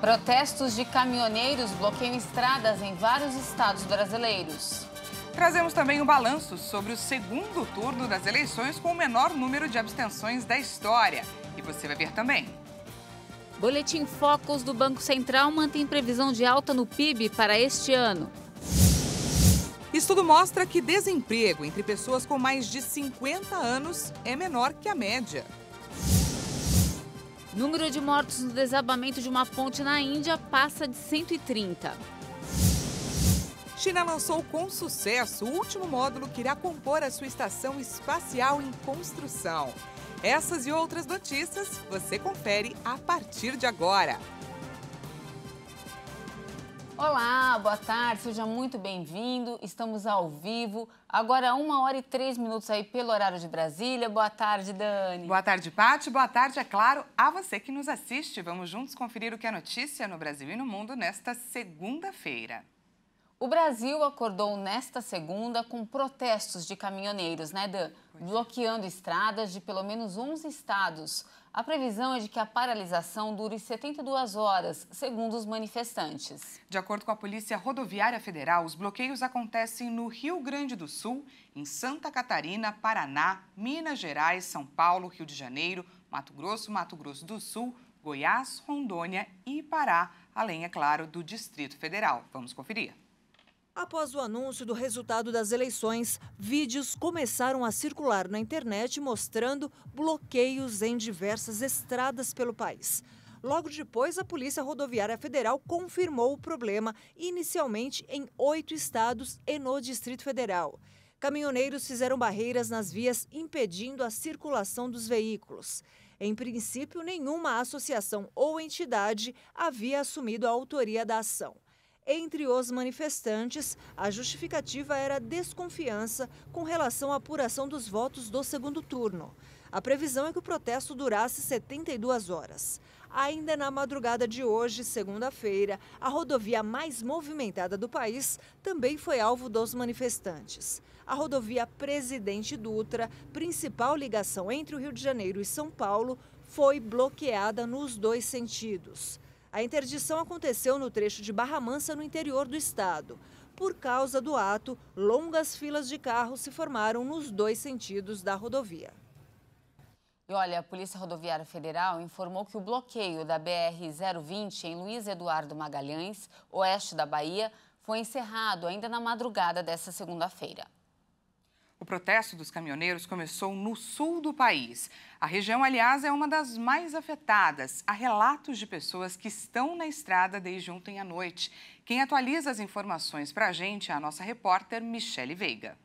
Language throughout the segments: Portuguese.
Protestos de caminhoneiros bloqueiam estradas em vários estados brasileiros. Trazemos também um balanço sobre o segundo turno das eleições com o menor número de abstenções da história. E você vai ver também. Boletim Focus do Banco Central mantém previsão de alta no PIB para este ano. Estudo mostra que desemprego entre pessoas com mais de 50 anos é menor que a média. Número de mortos no desabamento de uma ponte na Índia passa de 130. China lançou com sucesso o último módulo que irá compor a sua estação espacial em construção. Essas e outras notícias você confere a partir de agora. Olá, boa tarde, seja muito bem-vindo. Estamos ao vivo, agora 1h03 aí pelo horário de Brasília. Boa tarde, Dani. Boa tarde, Pati. Boa tarde, é claro, a você que nos assiste. Vamos juntos conferir o que é notícia no Brasil e no mundo nesta segunda-feira. O Brasil acordou nesta segunda com protestos de caminhoneiros, né, Dan? Bloqueando estradas de pelo menos 11 estados. A previsão é de que a paralisação dure 72 horas, segundo os manifestantes. De acordo com a Polícia Rodoviária Federal, os bloqueios acontecem no Rio Grande do Sul, em Santa Catarina, Paraná, Minas Gerais, São Paulo, Rio de Janeiro, Mato Grosso do Sul, Goiás, Rondônia e Pará, além, é claro, do Distrito Federal. Vamos conferir. Após o anúncio do resultado das eleições, vídeos começaram a circular na internet mostrando bloqueios em diversas estradas pelo país. Logo depois, a Polícia Rodoviária Federal confirmou o problema, inicialmente em 8 estados e no Distrito Federal. Caminhoneiros fizeram barreiras nas vias impedindo a circulação dos veículos. Em princípio, nenhuma associação ou entidade havia assumido a autoria da ação. Entre os manifestantes, a justificativa era desconfiança com relação à apuração dos votos do segundo turno. A previsão é que o protesto durasse 72 horas. Ainda na madrugada de hoje, segunda-feira, a rodovia mais movimentada do país também foi alvo dos manifestantes. A rodovia Presidente Dutra, principal ligação entre o Rio de Janeiro e São Paulo, foi bloqueada nos dois sentidos. A interdição aconteceu no trecho de Barra Mansa, no interior do estado. Por causa do ato, longas filas de carros se formaram nos dois sentidos da rodovia. E olha, a Polícia Rodoviária Federal informou que o bloqueio da BR-020 em Luiz Eduardo Magalhães, oeste da Bahia, foi encerrado ainda na madrugada desta segunda-feira. O protesto dos caminhoneiros começou no sul do país. A região, aliás, é uma das mais afetadas. Há relatos de pessoas que estão na estrada desde ontem à noite. Quem atualiza as informações para a gente é a nossa repórter Michele Veiga.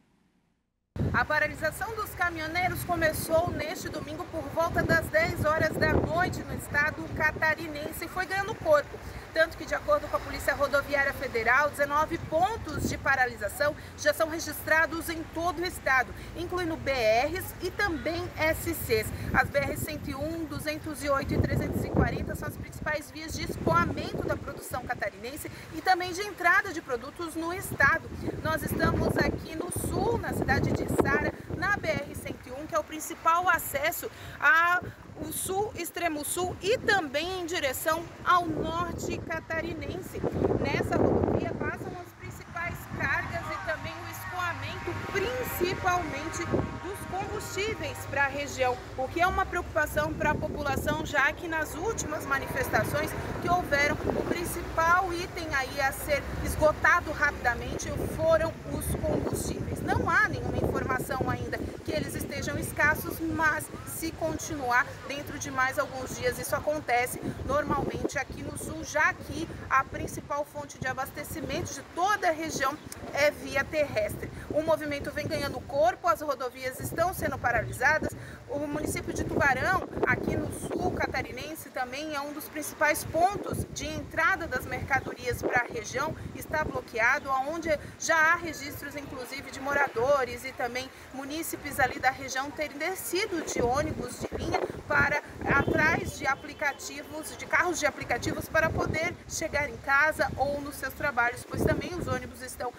A paralisação dos caminhoneiros começou neste domingo por volta das 10 horas da noite no estado catarinense e foi ganhando corpo. Tanto que, de acordo com a Polícia Rodoviária Federal, 19 pontos de paralisação já são registrados em todo o estado, incluindo BRs e também SCs. As BRs 101, 208 e 340 são as principais vias de escoamento da produção catarinense e também de entrada de produtos no estado. Nós estamos aqui no sul, na cidade de Sara, na BR-101, que é o principal acesso ao sul, extremo sul e também em direção ao norte catarinense. Nessa rodovia passam as principais cargas e também o escoamento, principalmente dos combustíveis para a região, o que é uma preocupação para a população, já que nas últimas manifestações que houveram, o principal item aí a ser esgotado rapidamente foram os combustíveis. Não há nenhuma informação ainda que eles estejam escassos, mas se continuar dentro de mais alguns dias, isso acontece normalmente aqui no sul, já que a principal fonte de abastecimento de toda a região é via terrestre. O movimento vem ganhando corpo, as rodovias estão sendo paralisadas. O município de Tubarão, aqui no sul catarinense, também é um dos principais pontos de entrada das mercadorias para a região, está bloqueado, onde já há registros, inclusive, de moradores e também munícipes ali da região terem descido de ônibus de linha para atrás de aplicativos, de carros de aplicativos, para poder chegar em casa ou nos seus trabalhos, pois também os ônibus estão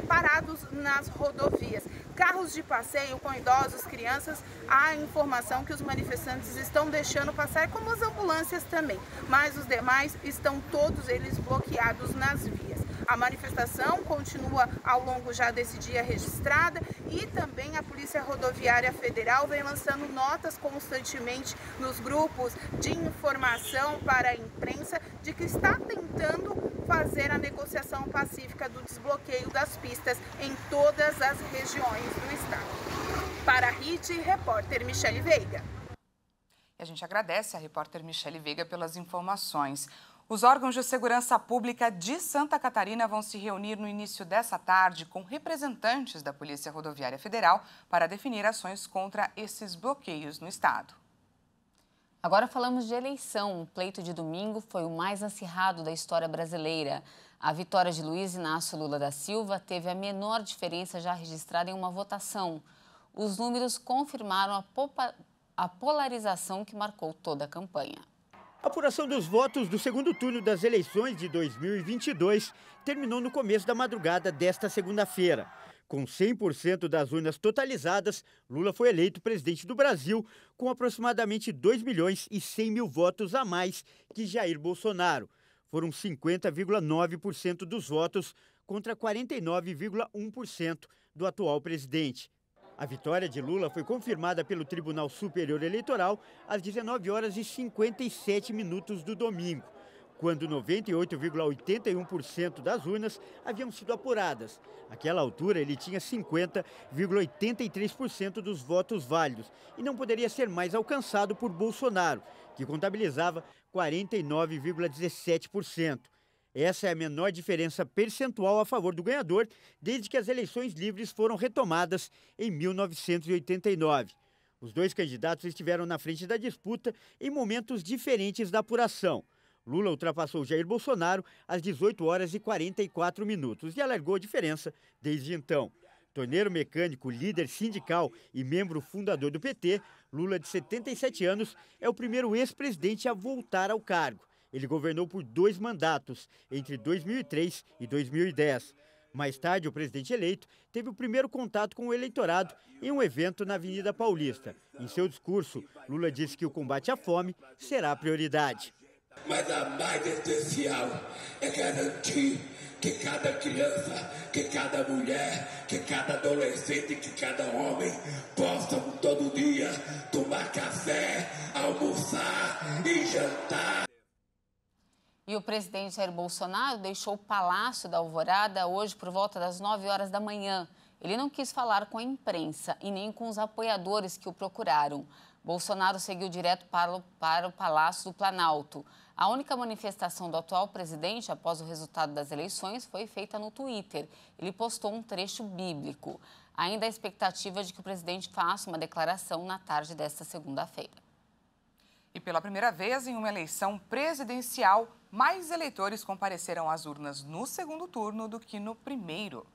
parados nas rodovias. carros de passeio com idosos, crianças, há informação que os manifestantes estão deixando passar, como as ambulâncias também, mas os demais estão todos eles bloqueados nas vias. A manifestação continua ao longo já desse dia registrada e também a Polícia Rodoviária Federal vem lançando notas constantemente nos grupos de informação para a imprensa de que está tentando fazer a negociação pacífica do desbloqueio das pistas em todas as regiões do estado. Para a RIT, repórter Michele Veiga. E a gente agradece a repórter Michele Veiga pelas informações. Os órgãos de segurança pública de Santa Catarina vão se reunir no início dessa tarde com representantes da Polícia Rodoviária Federal para definir ações contra esses bloqueios no estado. Agora falamos de eleição. O pleito de domingo foi o mais acirrado da história brasileira. A vitória de Luiz Inácio Lula da Silva teve a menor diferença já registrada em uma votação. Os números confirmaram a polarização que marcou toda a campanha. A apuração dos votos do segundo turno das eleições de 2022 terminou no começo da madrugada desta segunda-feira. Com 100% das urnas totalizadas, Lula foi eleito presidente do Brasil com aproximadamente 2.100.000 votos a mais que Jair Bolsonaro. Foram 50,9% dos votos contra 49,1% do atual presidente. A vitória de Lula foi confirmada pelo Tribunal Superior Eleitoral às 19h57 do domingo, quando 98,81% das urnas haviam sido apuradas. Àquela altura, ele tinha 50,83% dos votos válidos e não poderia ser mais alcançado por Bolsonaro, que contabilizava 49,17%. Essa é a menor diferença percentual a favor do ganhador desde que as eleições livres foram retomadas em 1989. Os dois candidatos estiveram na frente da disputa em momentos diferentes da apuração. Lula ultrapassou Jair Bolsonaro às 18h44 e alargou a diferença desde então. Torneiro mecânico, líder sindical e membro fundador do PT, Lula, de 77 anos, é o primeiro ex-presidente a voltar ao cargo. Ele governou por 2 mandatos, entre 2003 e 2010. Mais tarde, o presidente eleito teve o primeiro contato com o eleitorado em um evento na Avenida Paulista. Em seu discurso, Lula disse que o combate à fome será a prioridade. Mas a mais essencial é garantir que cada criança, que cada mulher, que cada adolescente, que cada homem possam todo dia tomar café, almoçar e jantar. E o presidente Jair Bolsonaro deixou o Palácio da Alvorada hoje por volta das 9h da manhã. Ele não quis falar com a imprensa e nem com os apoiadores que o procuraram. Bolsonaro seguiu direto para o Palácio do Planalto. A única manifestação do atual presidente após o resultado das eleições foi feita no Twitter. Ele postou um trecho bíblico. Ainda há expectativa de que o presidente faça uma declaração na tarde desta segunda-feira. E pela primeira vez em uma eleição presidencial, mais eleitores compareceram às urnas no segundo turno do que no primeiro.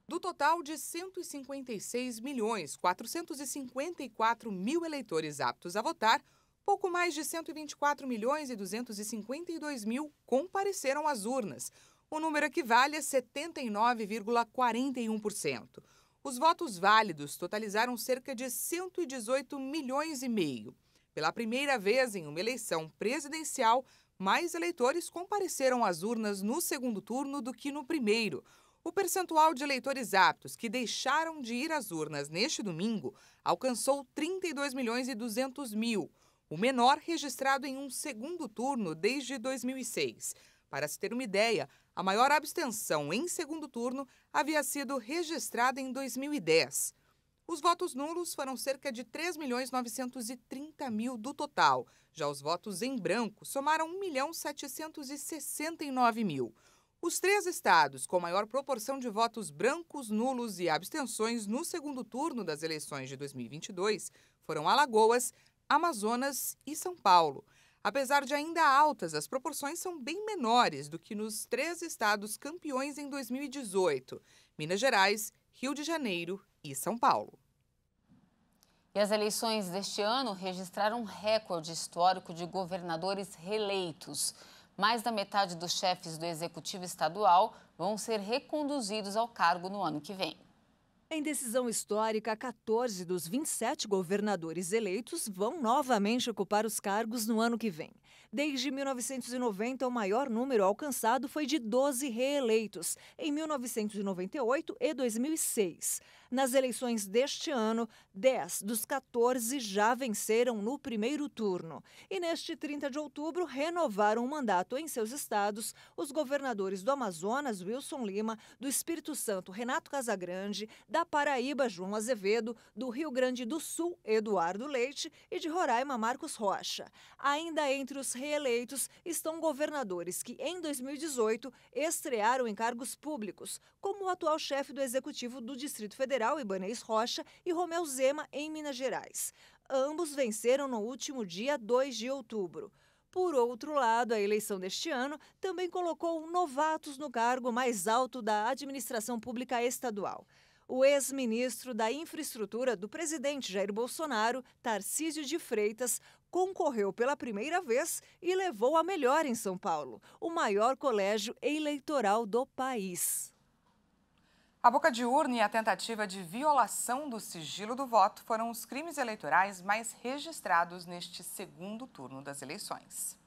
Do total de 156.454.000 eleitores aptos a votar, pouco mais de 124.252.000 compareceram às urnas. O número equivale a 79,41%. Os votos válidos totalizaram cerca de 118,5 milhões. Pela primeira vez em uma eleição presidencial, mais eleitores compareceram às urnas no segundo turno do que no primeiro. O percentual de eleitores aptos que deixaram de ir às urnas neste domingo alcançou 32.200.000, o menor registrado em um segundo turno desde 2006. Para se ter uma ideia, a maior abstenção em segundo turno havia sido registrada em 2010. Os votos nulos foram cerca de 3.930.000 do total. Já os votos em branco somaram 1.769.000. Os 3 estados com maior proporção de votos brancos, nulos e abstenções no segundo turno das eleições de 2022 foram Alagoas, Amazonas e São Paulo. Apesar de ainda altas, as proporções são bem menores do que nos 3 estados campeões em 2018, Minas Gerais, Rio de Janeiro e São Paulo. E as eleições deste ano registraram um recorde histórico de governadores reeleitos. Mais da metade dos chefes do Executivo Estadual vão ser reconduzidos ao cargo no ano que vem. Em decisão histórica, 14 dos 27 governadores eleitos vão novamente ocupar os cargos no ano que vem. Desde 1990, o maior número alcançado foi de 12 reeleitos, em 1998 e 2006. Nas eleições deste ano, 10 dos 14 já venceram no primeiro turno. E neste 30 de outubro, renovaram o mandato em seus estados os governadores do Amazonas, Wilson Lima, do Espírito Santo, Renato Casagrande, da Paraíba, João Azevedo, do Rio Grande do Sul, Eduardo Leite e de Roraima, Marcos Rocha. Ainda entre os reeleitos estão governadores que, em 2018, estrearam em cargos públicos, como o atual chefe do Executivo do Distrito Federal, Ibanez Rocha, e Romeu Zema, em Minas Gerais. Ambos venceram no último dia 2 de outubro. Por outro lado, a eleição deste ano também colocou novatos no cargo mais alto da administração pública estadual. O ex-ministro da Infraestrutura do presidente Jair Bolsonaro, Tarcísio de Freitas, concorreu pela primeira vez e levou a melhor em São Paulo, o maior colégio eleitoral do país. A boca de urna e a tentativa de violação do sigilo do voto foram os crimes eleitorais mais registrados neste segundo turno das eleições.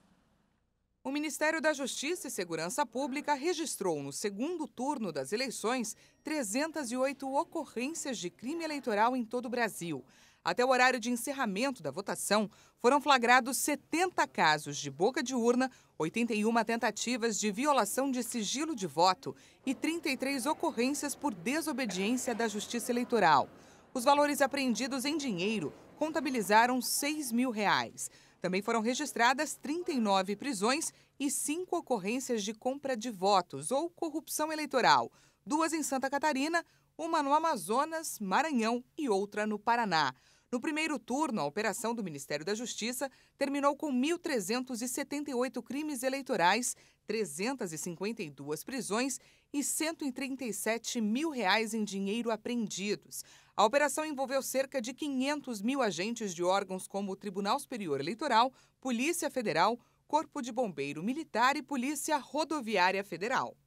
O Ministério da Justiça e Segurança Pública registrou no segundo turno das eleições 308 ocorrências de crime eleitoral em todo o Brasil. Até o horário de encerramento da votação, foram flagrados 70 casos de boca de urna, 81 tentativas de violação de sigilo de voto e 33 ocorrências por desobediência da Justiça Eleitoral. Os valores apreendidos em dinheiro contabilizaram R$6 mil. Também foram registradas 39 prisões e 5 ocorrências de compra de votos ou corrupção eleitoral, 2 em Santa Catarina, uma no Amazonas, Maranhão e outra no Paraná. No primeiro turno, a operação do Ministério da Justiça terminou com 1.378 crimes eleitorais, 352 prisões e R$137 mil em dinheiro apreendidos. A operação envolveu cerca de 500 mil agentes de órgãos como o Tribunal Superior Eleitoral, Polícia Federal, Corpo de Bombeiro Militar e Polícia Rodoviária Federal.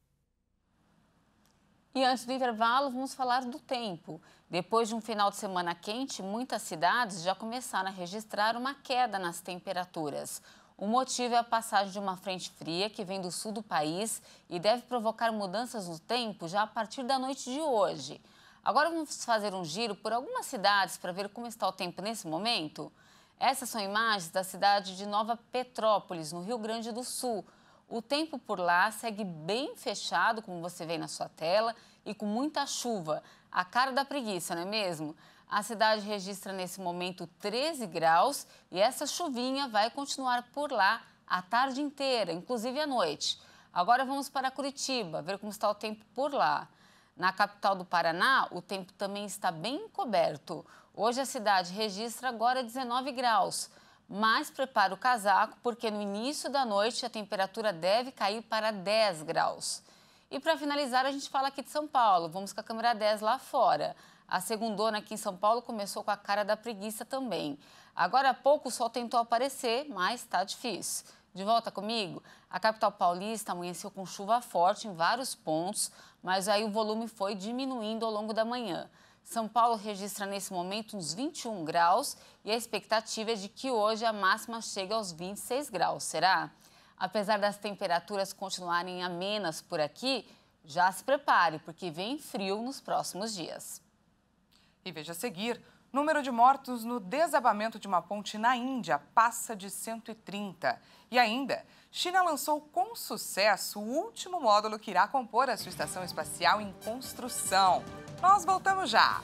E antes do intervalo, vamos falar do tempo. Depois de um final de semana quente, muitas cidades já começaram a registrar uma queda nas temperaturas. O motivo é a passagem de uma frente fria que vem do sul do país e deve provocar mudanças no tempo já a partir da noite de hoje. Agora vamos fazer um giro por algumas cidades para ver como está o tempo nesse momento. Essas são imagens da cidade de Nova Petrópolis, no Rio Grande do Sul. O tempo por lá segue bem fechado, como você vê na sua tela, e com muita chuva. A cara da preguiça, não é mesmo? A cidade registra nesse momento 13 graus e essa chuvinha vai continuar por lá a tarde inteira, inclusive à noite. Agora vamos para Curitiba, ver como está o tempo por lá. Na capital do Paraná, o tempo também está bem encoberto. Hoje a cidade registra agora 19 graus. Mas prepare o casaco, porque no início da noite a temperatura deve cair para 10 graus. E para finalizar, a gente fala aqui de São Paulo. Vamos com a câmera 10 lá fora. A segundona aqui em São Paulo começou com a cara da preguiça também. Agora há pouco o sol tentou aparecer, mas está difícil. De volta comigo? A capital paulista amanheceu com chuva forte em vários pontos, mas aí o volume foi diminuindo ao longo da manhã. São Paulo registra nesse momento uns 21 graus e a expectativa é de que hoje a máxima chegue aos 26 graus, será? Apesar das temperaturas continuarem amenas por aqui, já se prepare, porque vem frio nos próximos dias. E veja a seguir, número de mortos no desabamento de uma ponte na Índia passa de 130. E ainda, China lançou com sucesso o último módulo que irá compor a sua estação espacial em construção. Nós voltamos já!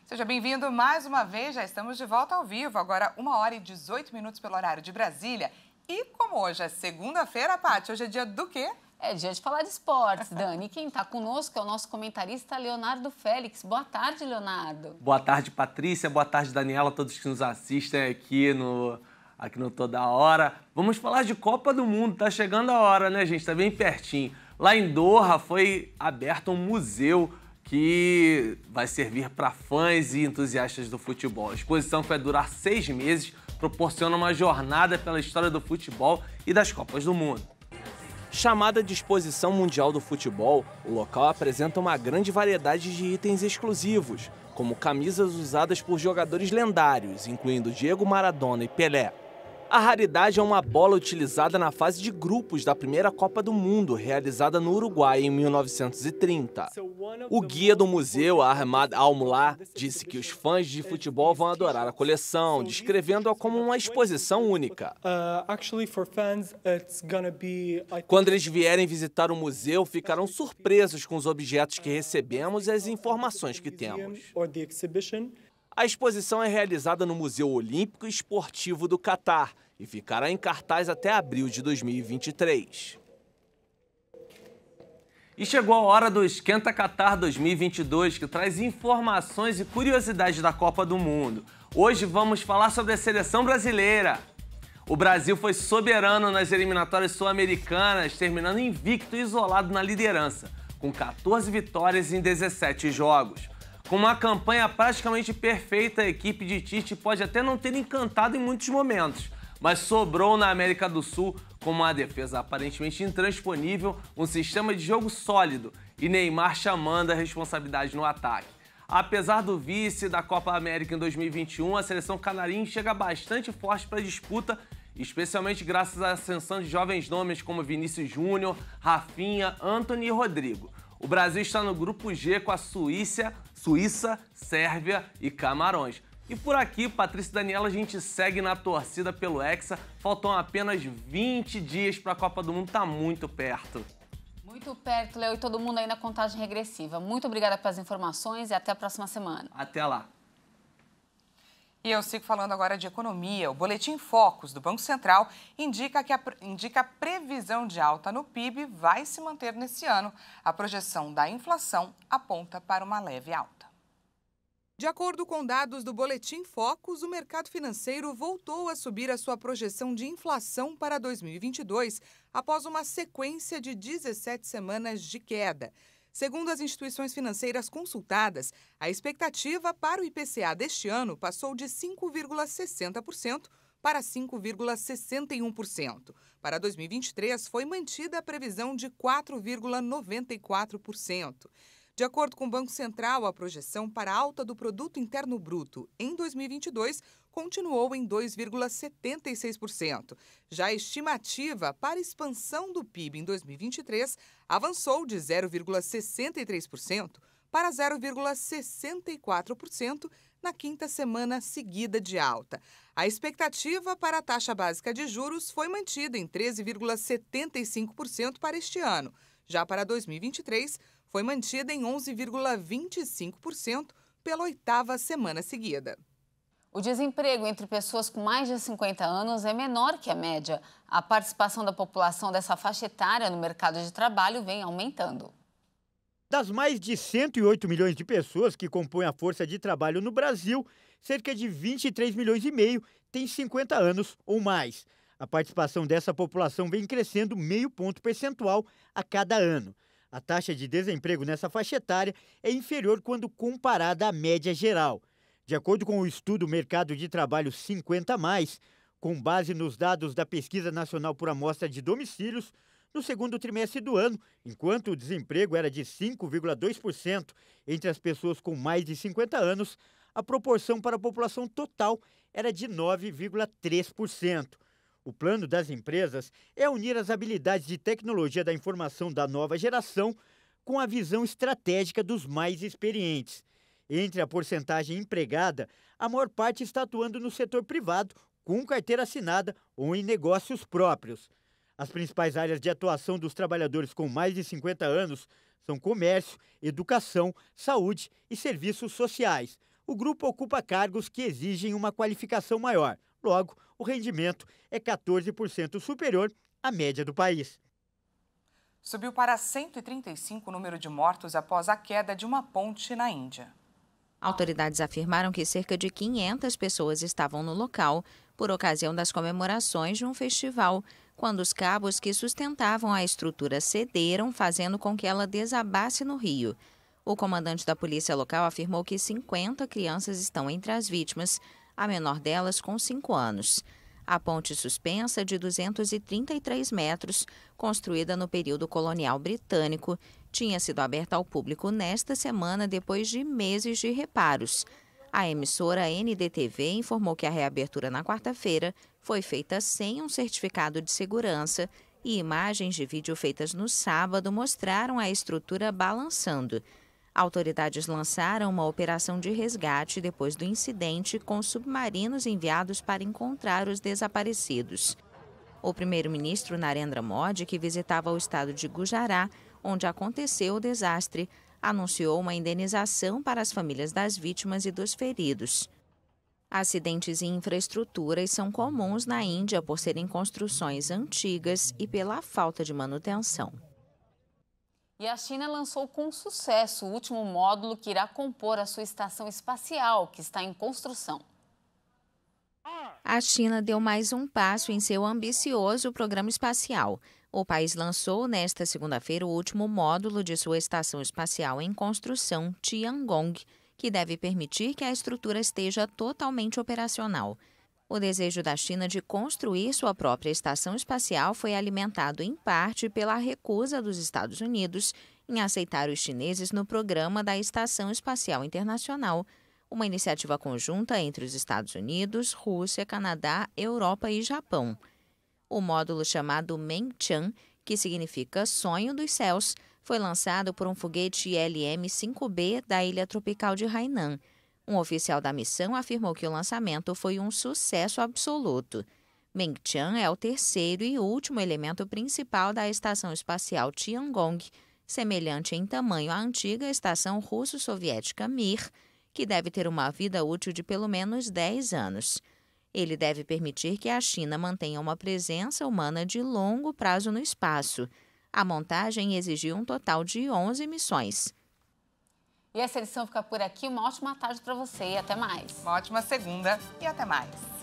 Seja bem-vindo mais uma vez, já estamos de volta ao vivo, agora 1h18 pelo horário de Brasília. E como hoje é segunda-feira, Paty, hoje é dia do quê? É dia de falar de esportes, Dani. E quem está conosco é o nosso comentarista Leonardo Félix. Boa tarde, Leonardo. Boa tarde, Patrícia. Boa tarde, Daniela, todos que nos assistem aqui aqui no Toda Hora. Vamos falar de Copa do Mundo, tá chegando a hora, né, gente? Tá bem pertinho. Lá em Doha foi aberto um museu que vai servir para fãs e entusiastas do futebol. A exposição, que vai durar 6 meses, proporciona uma jornada pela história do futebol e das Copas do Mundo. Chamada de Exposição Mundial do Futebol, o local apresenta uma grande variedade de itens exclusivos, como camisas usadas por jogadores lendários, incluindo Diego Maradona e Pelé. A raridade é uma bola utilizada na fase de grupos da primeira Copa do Mundo, realizada no Uruguai em 1930. O guia do museu, Ahmad Al-Mullah, disse que os fãs de futebol vão adorar a coleção, descrevendo-a como uma exposição única. Quando eles vierem visitar o museu, ficarão surpresos com os objetos que recebemos e as informações que temos. A exposição é realizada no Museu Olímpico e Esportivo do Catar e ficará em cartaz até abril de 2023. E chegou a hora do Esquenta Catar 2022, que traz informações e curiosidades da Copa do Mundo. Hoje vamos falar sobre a seleção brasileira. O Brasil foi soberano nas eliminatórias sul-americanas, terminando invicto e isolado na liderança, com 14 vitórias em 17 jogos. Com uma campanha praticamente perfeita, a equipe de Tite pode até não ter encantado em muitos momentos, mas sobrou na América do Sul com uma defesa aparentemente intransponível, um sistema de jogo sólido e Neymar chamando a responsabilidade no ataque. Apesar do vice da Copa América em 2021, a seleção canarinha chega bastante forte para a disputa, especialmente graças à ascensão de jovens nomes como Vinícius Júnior, Rafinha, Antony e Rodrigo. O Brasil está no grupo G com a Suíça, Sérvia e Camarões. E por aqui, Patrícia e Daniela, a gente segue na torcida pelo Hexa. Faltam apenas 20 dias para a Copa do Mundo, tá muito perto. Muito perto, Léo, e todo mundo aí na contagem regressiva. Muito obrigada pelas informações e até a próxima semana. Até lá. E eu sigo falando agora de economia. O Boletim Focus do Banco Central indica a previsão de alta no PIB vai se manter nesse ano. A projeção da inflação aponta para uma leve alta. De acordo com dados do Boletim Focus, o mercado financeiro voltou a subir a sua projeção de inflação para 2022, após uma sequência de 17 semanas de queda. Segundo as instituições financeiras consultadas, a expectativa para o IPCA deste ano passou de 5,60% para 5,61%. Para 2023, foi mantida a previsão de 4,94%. De acordo com o Banco Central, a projeção para a alta do Produto Interno Bruto em 2022 continuou em 2,76%. Já a estimativa para a expansão do PIB em 2023 avançou de 0,63% para 0,64% na quinta semana seguida de alta. A expectativa para a taxa básica de juros foi mantida em 13,75% para este ano. Já para 2023, foi mantida em 11,25% pela oitava semana seguida. O desemprego entre pessoas com mais de 50 anos é menor que a média. A participação da população dessa faixa etária no mercado de trabalho vem aumentando. Das mais de 108 milhões de pessoas que compõem a força de trabalho no Brasil, cerca de 23 milhões e meio têm 50 anos ou mais. A participação dessa população vem crescendo meio ponto percentual a cada ano. A taxa de desemprego nessa faixa etária é inferior quando comparada à média geral. De acordo com o estudo Mercado de Trabalho 50+, com base nos dados da Pesquisa Nacional por Amostra de Domicílios, no segundo trimestre do ano, enquanto o desemprego era de 5,2% entre as pessoas com mais de 50 anos, a proporção para a população total era de 9,3%. O plano das empresas é unir as habilidades de tecnologia da informação da nova geração com a visão estratégica dos mais experientes. Entre a porcentagem empregada, a maior parte está atuando no setor privado, com carteira assinada ou em negócios próprios. As principais áreas de atuação dos trabalhadores com mais de 50 anos são comércio, educação, saúde e serviços sociais. O grupo ocupa cargos que exigem uma qualificação maior. Logo, o rendimento é 14% superior à média do país. Subiu para 135 o número de mortos após a queda de uma ponte na Índia. Autoridades afirmaram que cerca de 500 pessoas estavam no local por ocasião das comemorações de um festival, quando os cabos que sustentavam a estrutura cederam, fazendo com que ela desabasse no rio. O comandante da polícia local afirmou que 50 crianças estão entre as vítimas, a menor delas com 5 anos. A ponte suspensa, de 233 metros, construída no período colonial britânico, tinha sido aberta ao público nesta semana depois de meses de reparos. A emissora NDTV informou que a reabertura na quarta-feira foi feita sem um certificado de segurança e imagens de vídeo feitas no sábado mostraram a estrutura balançando. Autoridades lançaram uma operação de resgate depois do incidente com submarinos enviados para encontrar os desaparecidos. O primeiro-ministro Narendra Modi, que visitava o estado de Gujarat, onde aconteceu o desastre, anunciou uma indenização para as famílias das vítimas e dos feridos. Acidentes em infraestruturas são comuns na Índia por serem construções antigas e pela falta de manutenção. E a China lançou com sucesso o último módulo que irá compor a sua estação espacial, que está em construção. A China deu mais um passo em seu ambicioso programa espacial. O país lançou nesta segunda-feira o último módulo de sua estação espacial em construção, Tiangong, que deve permitir que a estrutura esteja totalmente operacional. O desejo da China de construir sua própria estação espacial foi alimentado em parte pela recusa dos Estados Unidos em aceitar os chineses no programa da Estação Espacial Internacional, uma iniciativa conjunta entre os Estados Unidos, Rússia, Canadá, Europa e Japão. O módulo chamado Mengtian, que significa Sonho dos Céus, foi lançado por um foguete LM-5B da ilha tropical de Hainan. Um oficial da missão afirmou que o lançamento foi um sucesso absoluto. Mengtian é o terceiro e último elemento principal da estação espacial Tiangong, semelhante em tamanho à antiga estação russo-soviética Mir, que deve ter uma vida útil de pelo menos 10 anos. Ele deve permitir que a China mantenha uma presença humana de longo prazo no espaço. A montagem exigiu um total de 11 missões. E essa edição fica por aqui. Uma ótima tarde para você e até mais. Uma ótima segunda e até mais.